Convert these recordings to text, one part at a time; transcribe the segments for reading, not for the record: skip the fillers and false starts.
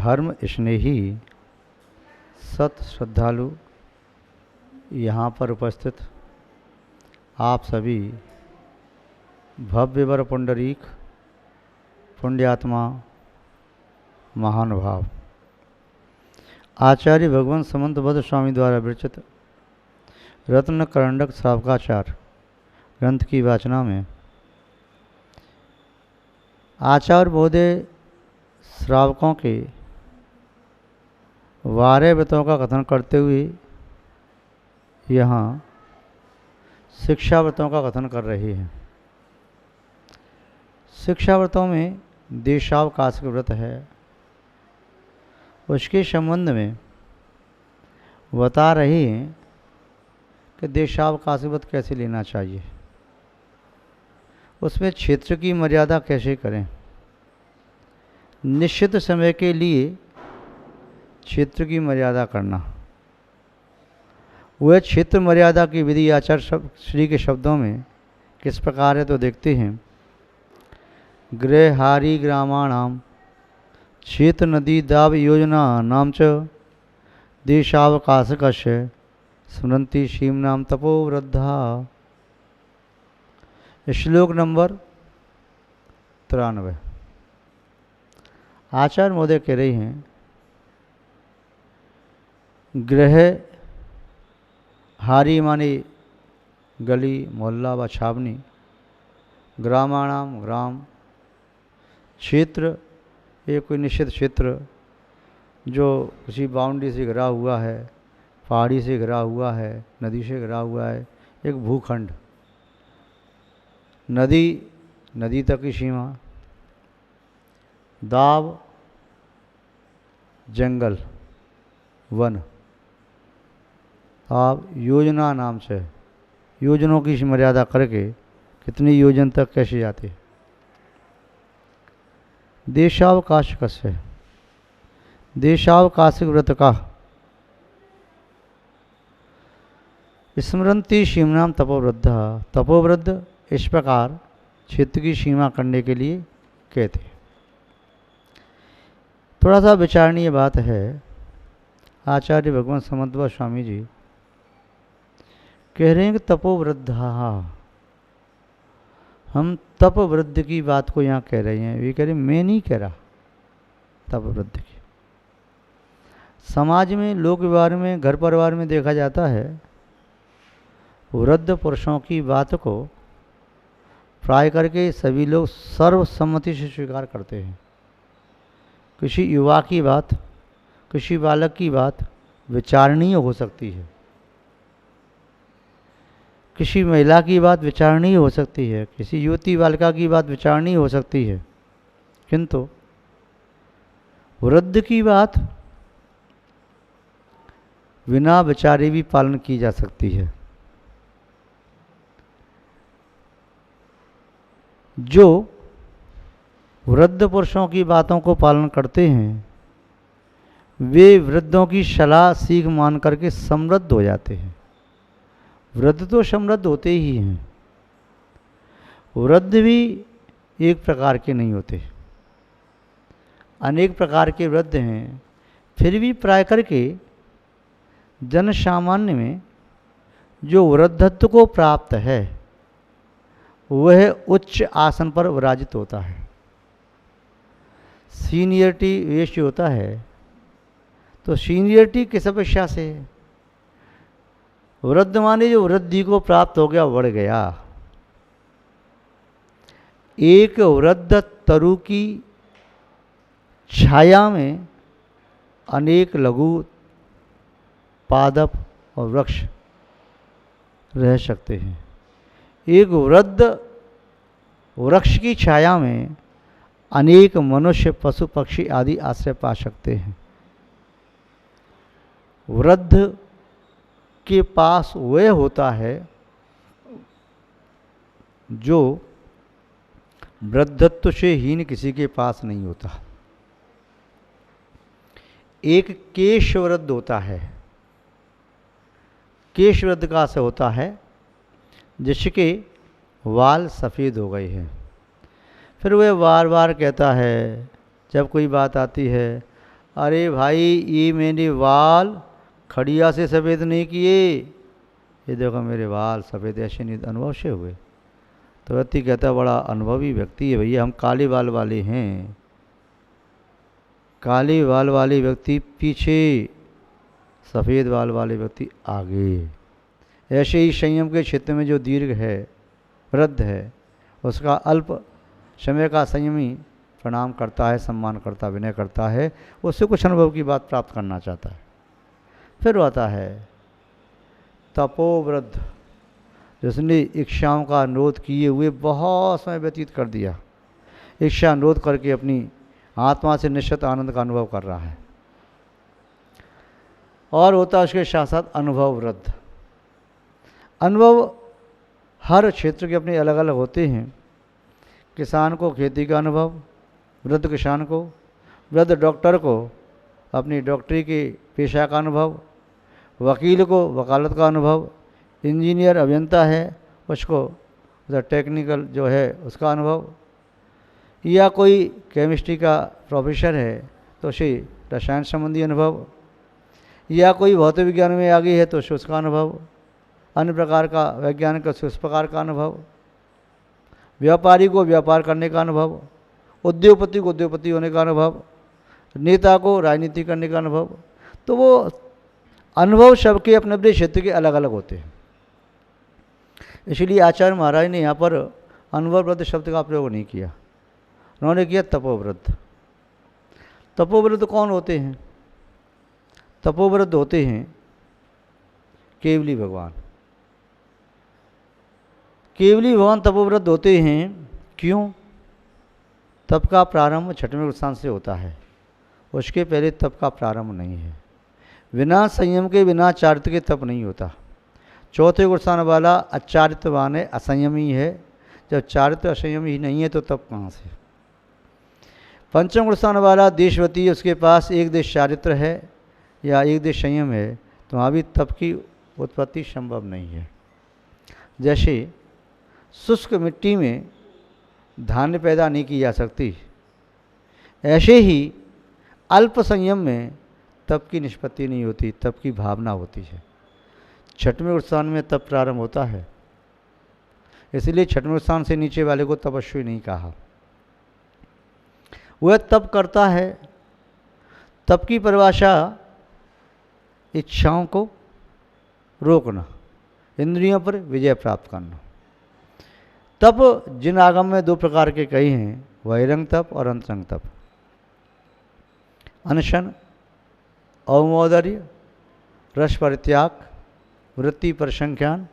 धर्म स्नेही सत श्रद्धालु यहाँ पर उपस्थित आप सभी भव्यवर पुंडरीक पुण्यात्मा महानुभाव, आचार्य भगवान समंतबद्ध स्वामी द्वारा विरचित रत्न करंडक श्रावकाचार ग्रंथ की वाचना में आचार्य महोदय श्रावकों के 12 व्रतों का कथन करते हुए यहाँ शिक्षा व्रतों का कथन कर रहे हैं। शिक्षा व्रतों में देशावकाश व्रत है, उसके संबंध में बता रहे हैं कि देशावकाश व्रत कैसे लेना चाहिए, उसमें क्षेत्र की मर्यादा कैसे करें, निश्चित समय के लिए क्षेत्र की मर्यादा करना। वह क्षेत्र मर्यादा की विधि आचार्य श्री के शब्दों में किस प्रकार है तो देखते हैं। गृहारी ग्रामाणाम क्षेत्र नदी दाव योजना नाम च देशावकाशकस्य स्मृति शीमनाम तपोवृद्धा। श्लोक नंबर 93। आचार्य महोदय कह रही हैं, गृह हारी माने गली मोहल्ला व छावनी, ग्रामाणाम ग्राम क्षेत्र एक कोई निश्चित क्षेत्र जो किसी बाउंड्री से घिरा हुआ है, पहाड़ी से घिरा हुआ है, नदी से घिरा हुआ है, एक भूखंड, नदी तक की सीमा, दाव जंगल वन, आप योजना नाम से योजनों की मर्यादा करके कितनी योजन तक कैसे जाते। देशावकाश कस्य, देशावकाशिक व्रत का स्मृति सीमनाम तपोवृद्धा, तपोवृद्ध इस प्रकार क्षेत्र की सीमा करने के लिए कहते हैं। थोड़ा सा विचारणीय बात है, आचार्य भगवान समंतबद्ध स्वामी जी कह रहे हैं कि तपोवृद्धा, हम तपवृद्ध की बात को यहाँ कह रहे हैं। वे कह रहे मैं नहीं कह रहा तपवृद्ध की। समाज में लोक व्यवहार में घर परिवार में देखा जाता है, वृद्ध पुरुषों की बात को प्राय करके सभी लोग सर्वसम्मति से स्वीकार करते हैं। किसी युवा की बात, किसी बालक की बात विचारणीय हो सकती है, किसी महिला की बात विचारणीय हो सकती है, किसी युवती बालिका की बात विचारणीय हो सकती है, किंतु वृद्ध की बात बिना विचारे भी पालन की जा सकती है। जो वृद्ध पुरुषों की बातों को पालन करते हैं वे वृद्धों की सलाह सीख मान करके समृद्ध हो जाते हैं। वृद्ध तो समृद्ध होते ही हैं, वृद्ध भी एक प्रकार के नहीं होते, अनेक प्रकार के वृद्ध हैं। फिर भी प्राय करके जन सामान्य में जो वृद्धत्व को प्राप्त है वह उच्च आसन पर विराजित होता है। सीनियरिटी वेश होता है तो सीनियरिटी किस अपेक्षा से है? वृद्ध माने जो वृद्धि को प्राप्त हो गया, बढ़ गया। एक वृद्ध तरु की छाया में अनेक लघु पादप और वृक्ष रह सकते हैं। एक वृद्ध वृक्ष की छाया में अनेक मनुष्य पशु पक्षी आदि आश्रय पा सकते हैं। वृद्ध के पास वह होता है जो वृद्धत्व से हीन किसी के पास नहीं होता। एक केश वृद्ध होता है, केश वृद्ध का से होता है जिसके वाल सफ़ेद हो गए हैं। फिर वह बार बार कहता है, जब कोई बात आती है, अरे भाई ये मैंने बाल खड़िया से सफ़ेद नहीं किए, ये देखो मेरे बाल सफ़ेद ऐसे नहीं अनुभव से हुए। तो व्यक्ति कहता बड़ा अनुभवी व्यक्ति है भैया, हम काले बाल वाले हैं। काले बाल वाले व्यक्ति पीछे, सफ़ेद बाल वाले व्यक्ति आगे। ऐसे ही संयम के क्षेत्र में जो दीर्घ है, वृद्ध है, उसका अल्प समय का संयमी प्रणाम करता है, सम्मान करता, विनय करता है, उससे कुछ अनुभव की बात प्राप्त करना चाहता है। फिर आता है तपोवृद्ध, जिसने इच्छाओं का अनुरोध किए हुए बहुत समय व्यतीत कर दिया, इच्छा अनुरोध करके अपनी आत्मा से निश्चित आनंद का अनुभव कर रहा है। और होता है उसके साथ साथ अनुभव वृद्ध। अनुभव हर क्षेत्र के अपने अलग अलग होते हैं। किसान को खेती का अनुभव, वृद्ध किसान को, वृद्ध डॉक्टर को अपनी डॉक्टरी के पेशा का अनुभव, वकील को वकालत का अनुभव, इंजीनियर अभियंता है उसको उधर टेक्निकल जो है उसका अनुभव, या कोई केमिस्ट्री का प्रोफेसर है तो उसे रसायन संबंधी अनुभव, या कोई भौतिक विज्ञान में आगे है तो उसे उसका अनुभव, अन्य प्रकार का वैज्ञानिक उस प्रकार का अनुभव, व्यापारी को व्यापार करने का अनुभव, उद्योगपति को उद्योगपति होने का अनुभव, नेता को राजनीति करने का अनुभव। तो वो अनुभव सबके अपने अपने क्षेत्र के अलग अलग होते हैं। इसलिए आचार्य महाराज ने यहाँ पर अनुभववृद्ध शब्द का प्रयोग नहीं किया, उन्होंने किया तपोवृद्ध। तपोवृद्ध कौन होते हैं? तपोवृद्ध होते हैं केवली भगवान। केवली भगवान तपोवृद्ध होते हैं। क्यों? तप का प्रारंभ छठवें स्थान से होता है, उसके पहले तप का प्रारंभ नहीं है। बिना संयम के, बिना चारित्र के तप नहीं होता। चौथे गुणस्थान वाला अचारित्रवान है, असंयमी है। जब चारित्र असंयमी ही नहीं है तो तप कहाँ से? पंचम गुणस्थान वाला देशवती, उसके पास एक देश चारित्र है या एक देश संयम है, तो वहाँ भी तप की उत्पत्ति संभव नहीं है। जैसे शुष्क मिट्टी में धान्य पैदा नहीं की जा सकती, ऐसे ही अल्प संयम में तप की निष्पत्ति नहीं होती, तप की भावना होती है। छठवें स्थान में तप प्रारंभ होता है, इसलिए छठवें स्थान से नीचे वाले को तपस्वी नहीं कहा। वह तप करता है। तप की परिभाषा इच्छाओं को रोकना, इंद्रियों पर विजय प्राप्त करना। तप जिन आगम में दो प्रकार के कहे हैं, बहिरंग तप और अंतरंग तप। अनशन, अवमोदर्य, रस परित्याग, वृत्ति परिसंख्यान,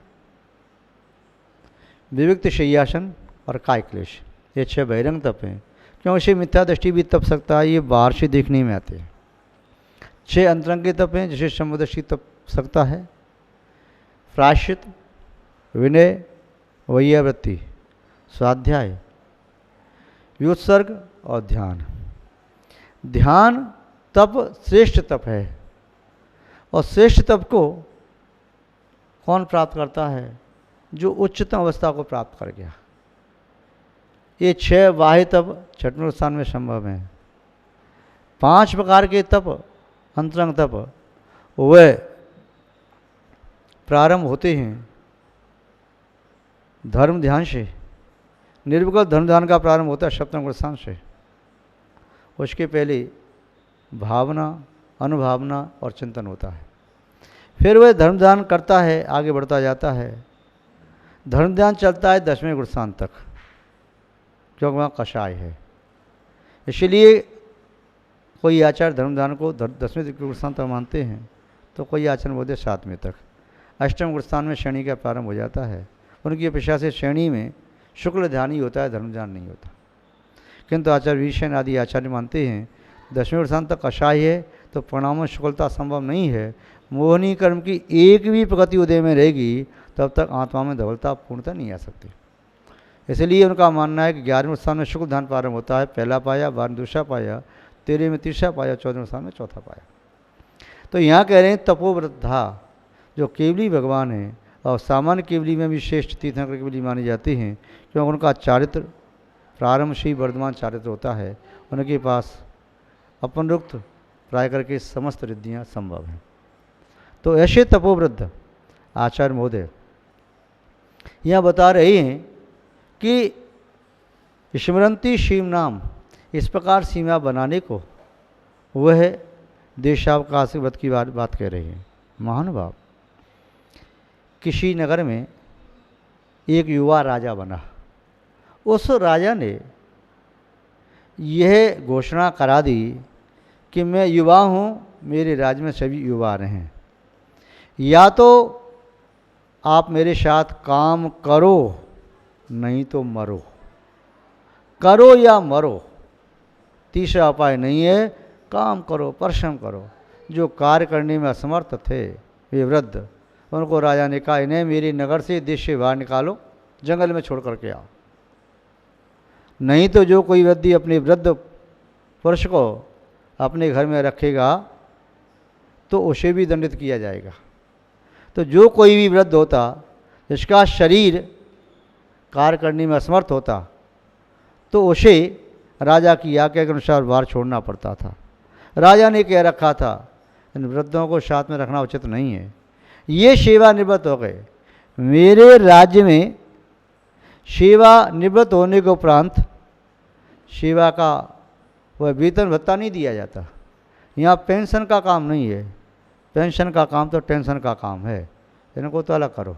विविक्त शय्यासन और काय क्लेश, ये 6 बहिरंग तप हैं। क्यों? इसे मिथ्या दृष्टि भी तप सकता है, ये बाहर से देखने में आते हैं। 6 अंतरंग के तप हैं जिसे समुदृष्टि तप सकता है। प्रायश्चित, विनय, वैयावृत्ति, स्वाध्याय, व्युत्सर्ग और ध्यान। ध्यान तप श्रेष्ठ तप है, और श्रेष्ठ तप को कौन प्राप्त करता है? जो उच्चतम अवस्था को प्राप्त कर गया। ये 6 बाह्य तप छठवें स्थान में संभव हैं। 5 प्रकार के तप, अंतरंग तप, वह प्रारंभ होते हैं धर्म ध्यान से। निर्विकल्प धर्म ध्यान का प्रारंभ होता है सप्तम स्थान से। उसके पहले भावना, अनुभावना और चिंतन होता है। फिर वह धर्म ध्यान करता है, आगे बढ़ता जाता है। धर्म ध्यान चलता है 10वें गुणस्थान तक, क्योंकि वहाँ कषाय है। इसलिए कोई आचार्य धर्म ध्यान को 10वें गुणस्थान तक मानते हैं, तो कोई आचार्य बोलते 7वें तक। अष्टम गुणस्थान में श्रेणी का प्रारंभ हो जाता है। उनकी अपेक्षा से श्रेणी में शुक्ल ध्यान ही होता है, धर्म ध्यान नहीं होता। किंतु आचार्य विषय आदि आचार्य मानते हैं 10वें स्थान तक कषाय है, तो परिणाम में शुक्लता संभव नहीं है। मोहनी कर्म की एक भी प्रगति उदय में रहेगी, तब तक आत्मा में धवलता पूर्णतः नहीं आ सकती। इसलिए उनका मानना है कि 11वें स्थान में शुक्ल ध्यान प्रारंभ होता है, पहला पाया, 12वें दूसरा पाया, 13वें में तीसरा पाया, 14वें स्थान में चौथा पाया। तो यहाँ कह रहे हैं तपोवृद्धा जो केवली भगवान है, और सामान्य केवली में भी श्रेष्ठ तीर्थंकर केवली मानी जाती हैं, क्योंकि उनका चारित्र प्रारंभ से ही वर्धमान चारित्र होता है। उनके पास अपनुक्त प्राय करके समस्त रिद्धियाँ संभव हैं। तो ऐसे तपोवृद्ध आचार्य महोदय यहाँ बता रहे हैं कि स्मरंती शिव नाम, इस प्रकार सीमा बनाने को वह देशावकाशवत की बात कह रहे हैं। महानुभाव, किसी नगर में एक युवा राजा बना। उस राजा ने यह घोषणा करा दी कि मैं युवा हूँ, मेरे राज्य में सभी युवा रहें, या तो आप मेरे साथ काम करो नहीं तो मरो, करो या मरो, तीसरा उपाय नहीं है। काम करो, परिश्रम करो। जो कार्य करने में असमर्थ थे वे वृद्ध, उनको राजा ने कहा इन्हें मेरे नगर से, देश से बाहर निकालो, जंगल में छोड़ करके आओ। नहीं तो जो कोई व्यक्ति अपने वृद्ध पुरुष को अपने घर में रखेगा तो उसे भी दंडित किया जाएगा। तो जो कोई भी वृद्ध होता जिसका शरीर कार्य करने में असमर्थ होता तो उसे राजा की आज्ञा के अनुसार बाहर छोड़ना पड़ता था। राजा ने कह रखा था इन वृद्धों को साथ में रखना उचित नहीं है। ये सेवानिवृत्त हो गए। मेरे राज्य में सेवानिवृत्त होने के उपरांत सेवा का वह वेतन भत्ता नहीं दिया जाता। यहाँ पेंशन का काम नहीं है। पेंशन का काम तो टेंशन का काम है, इनको तो अलग करो।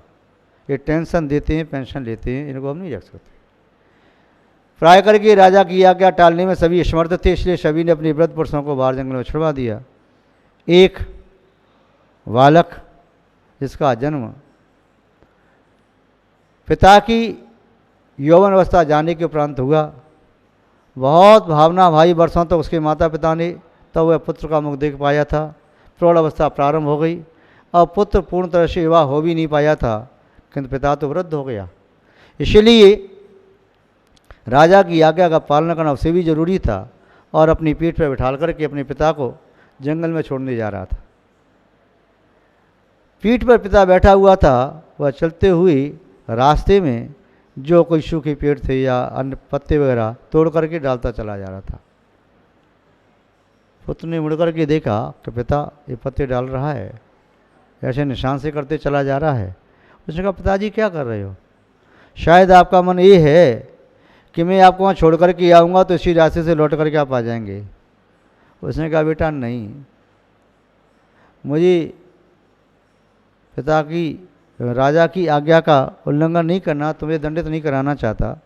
ये टेंशन देते हैं, पेंशन लेते हैं, इनको हम नहीं रख सकते। प्राय करके राजा की आज्ञा टालने में सभी असमर्थ थे, इसलिए सभी ने अपने वृद्ध पुरुषों को बाहर जंगल में छुड़वा दिया। एक बालक जिसका जन्म पिता की यौवन अवस्था जाने के उपरांत हुआ, बहुत भावना भाई वर्षों तक तो उसके माता पिता ने तब वह पुत्र का मुख देख पाया था। प्रौढ़ अवस्था प्रारंभ हो गई। अब पुत्र पूर्ण तरह से विवाह हो भी नहीं पाया था, किंतु पिता तो वृद्ध हो गया। इसलिए राजा की आज्ञा का पालन करना उसे भी जरूरी था और अपनी पीठ पर बिठाल करके अपने पिता को जंगल में छोड़ने जा रहा था। पीठ पर पिता बैठा हुआ था। वह चलते हुए रास्ते में जो कोई सूखे पेड़ थे या अन्य पत्ते वगैरह तोड़ करके डालता चला जा रहा था। पुत्र ने मुड़ करके देखा कि पिता ये पत्ते डाल रहा है, ऐसे निशान से करते चला जा रहा है। उसने कहा पिताजी क्या कर रहे हो? शायद आपका मन ये है कि मैं आपको वहाँ छोड़ करके आऊँगा तो इसी रास्ते से लौट करके आप आ जाएंगे। उसने कहा बेटा नहीं, मुझे पिता की राजा की आज्ञा का उल्लंघन नहीं करना, तुम्हें दंडित नहीं कराना चाहता।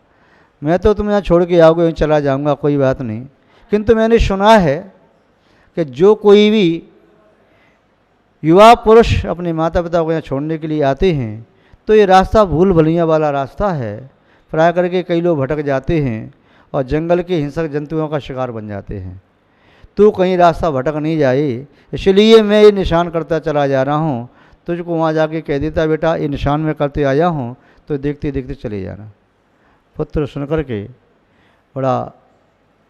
मैं तो तुम्हें यहाँ छोड़ के आओगे, चला जाऊँगा, कोई बात नहीं। किंतु मैंने सुना है कि जो कोई भी युवा पुरुष अपने माता पिता को यहाँ छोड़ने के लिए आते हैं तो ये रास्ता भूल भुलैया वाला रास्ता है। प्राय करके कई लोग भटक जाते हैं और जंगल के हिंसक जंतुओं का शिकार बन जाते हैं। तू कहीं रास्ता भटक नहीं जाए, इसलिए मैं ये निशान करता चला जा रहा हूँ। तुझको वहाँ जाके कह देता बेटा ये निशान में करते आया हूँ, तो देखते देखते चले जाना। पुत्र सुन करके बड़ा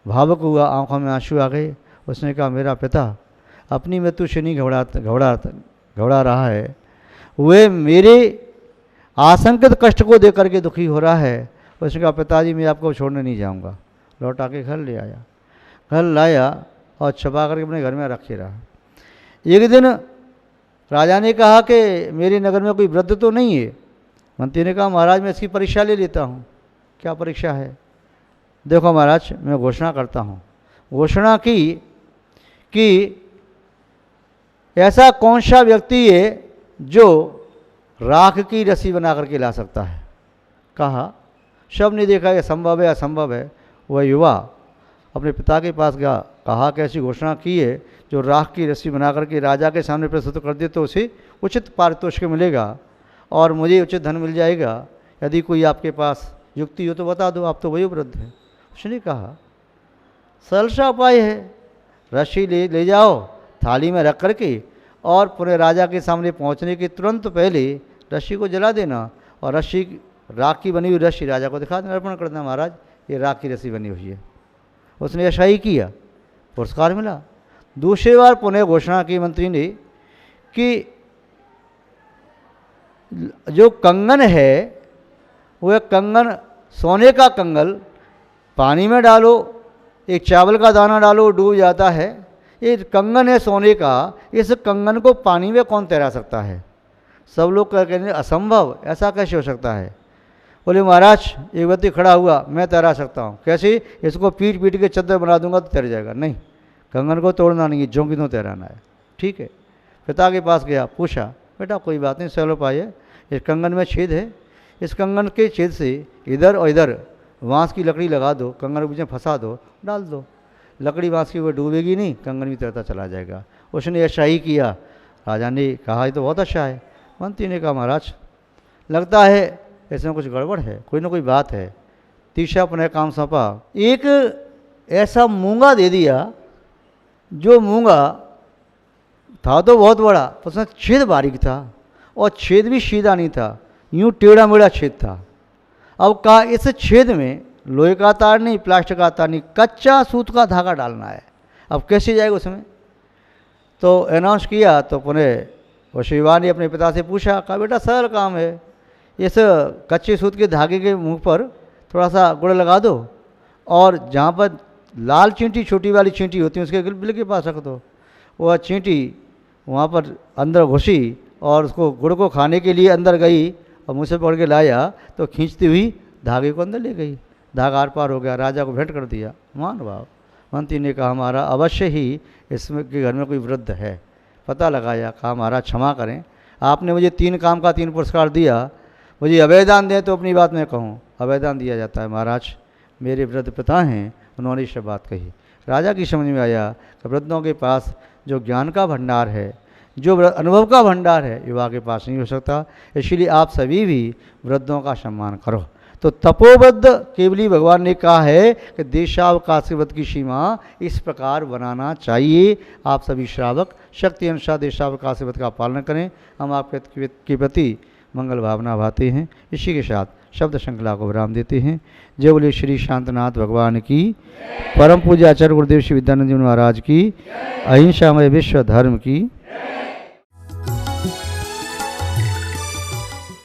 भावुक हुआ, आंखों में आंसू आ गए। उसने कहा मेरा पिता अपनी मृत्यु से नहीं घबरा रहा है, वे मेरे आशंकित कष्ट को देख करके दुखी हो रहा है। उसने कहा पिताजी मैं आपको छोड़ने नहीं जाऊंगा। लौटा के घर ले आया, घर लाया और छुपा करके अपने घर में रखे रहा। एक दिन राजा ने कहा कि मेरे नगर में कोई वृद्ध तो नहीं है। मंत्री ने कहा महाराज मैं इसकी परीक्षा ले लेता हूँ। क्या परीक्षा है? देखो महाराज मैं घोषणा करता हूँ। घोषणा की कि ऐसा कौन सा व्यक्ति है जो राख की रस्सी बना करके ला सकता है। कहा, सब ने देखा कि संभव है असंभव है। वह युवा अपने पिता के पास गया, कहा कि ऐसी घोषणा की है जो राख की रस्सी बना करके राजा के सामने प्रस्तुत कर दे तो उसे उचित पारितोषिक मिलेगा और मुझे उचित धन मिल जाएगा। यदि कोई आपके पास युक्ति हो तो बता दो, आप तो वही वृद्ध हैं। उसने कहा सरल सा उपाय है, रस्सी ले जाओ थाली में रख करके और पूरे राजा के सामने पहुंचने के तुरंत पहले रस्सी को जला देना और रस्सी राख की बनी हुई रस्सी राजा को दिखा देना, अर्पण कर देना महाराज ये राख की रस्सी बनी हुई है। उसने ऐसा ही किया, पुरस्कार मिला। दूसरी बार पुनः घोषणा की मंत्री ने कि जो कंगन है वह कंगन सोने का कंगन पानी में डालो, एक चावल का दाना डालो डूब जाता है, ये कंगन है सोने का, इस कंगन को पानी में कौन तैरा सकता है? सब लोग कहते असंभव, ऐसा कैसे हो सकता है? बोले महाराज एक व्यक्ति खड़ा हुआ, मैं तैरा सकता हूँ। कैसे? इसको पीट पीट के चद्दर बना दूंगा तो तैर जाएगा। नहीं, कंगन को तोड़ना नहीं है, ज्यों की त्यों तैराना है। ठीक है। पिता के पास गया, पूछा बेटा कोई बात नहीं, चलो पाइए, इस कंगन में छेद है, इस कंगन के छेद से इधर और इधर बाँस की लकड़ी लगा दो, कंगन के बीच में फंसा दो, डाल दो, लकड़ी बाँस की वो डूबेगी नहीं, कंगन भी तैरता चला जाएगा। उसने ऐसा ही किया। राजा ने कहा ये तो बहुत अच्छा है। मंत्री ने कहा महाराज लगता है इसमें कुछ गड़बड़ है, कोई ना कोई बात है। तीसरा अपने काम सौंपा, एक ऐसा मूंगा दे दिया, जो मूंगा था तो बहुत बड़ा, उसमें छेद बारीक था और छेद भी सीधा नहीं था, यूँ टेढ़ा मेढ़ा छेद था। अब कहा इस छेद में लोहे का तार नहीं, प्लास्टिक का तार नहीं, कच्चा सूत का धागा डालना है। अब कैसे जाएगा उसमें? तो अनाउंस किया तो पुनः वो शिवानी ने अपने पिता से पूछा, कहा बेटा सरल काम है, इस कच्चे सूत के धागे के मुंह पर थोड़ा सा गुड़ लगा दो और जहाँ पर लाल चींटी छोटी वाली चींटी होती है उसके बिल के पास रख दो। वह चींटी वहाँ पर अंदर घुसी और उसको गुड़ को खाने के लिए अंदर गई और मुँह से पकड़ के लाया तो खींचती हुई धागे को अंदर ले गई। धागा आर पार हो गया, राजा को भेंट कर दिया। मान भाव। मंत्री ने कहा हमारा अवश्य ही इसमें के घर में कोई वृद्ध है। पता लगाया, कहा महाराज क्षमा करें, आपने मुझे 3 काम का 3 पुरस्कार दिया, मुझे अभयदान दें तो अपनी बात मैं कहूँ, अभयदान दिया जाता है। महाराज मेरे वृद्ध पिता हैं, उन्होंने इस बात कही। राजा की समझ में आया कि वृद्धों के पास जो ज्ञान का भंडार है, जो अनुभव का भंडार है, युवा के पास नहीं हो सकता। इसलिए आप सभी भी वृद्धों का सम्मान करो। तो तपोबद्ध केवली भगवान ने कहा है कि देशावकाशवत की सीमा इस प्रकार बनाना चाहिए। आप सभी श्रावक शक्ति अनुसार देशावकाशवत का पालन करें। हम आपके प्रति मंगल भावना भाते हैं। इसी के साथ शब्द श्रृंखला को विराम देते हैं। जय बोले श्री शांतनाथ भगवान की, परम पूज्य आचार्य गुरुदेव श्री विद्यानंद जी महाराज की, अहिंसामय विश्व धर्म की।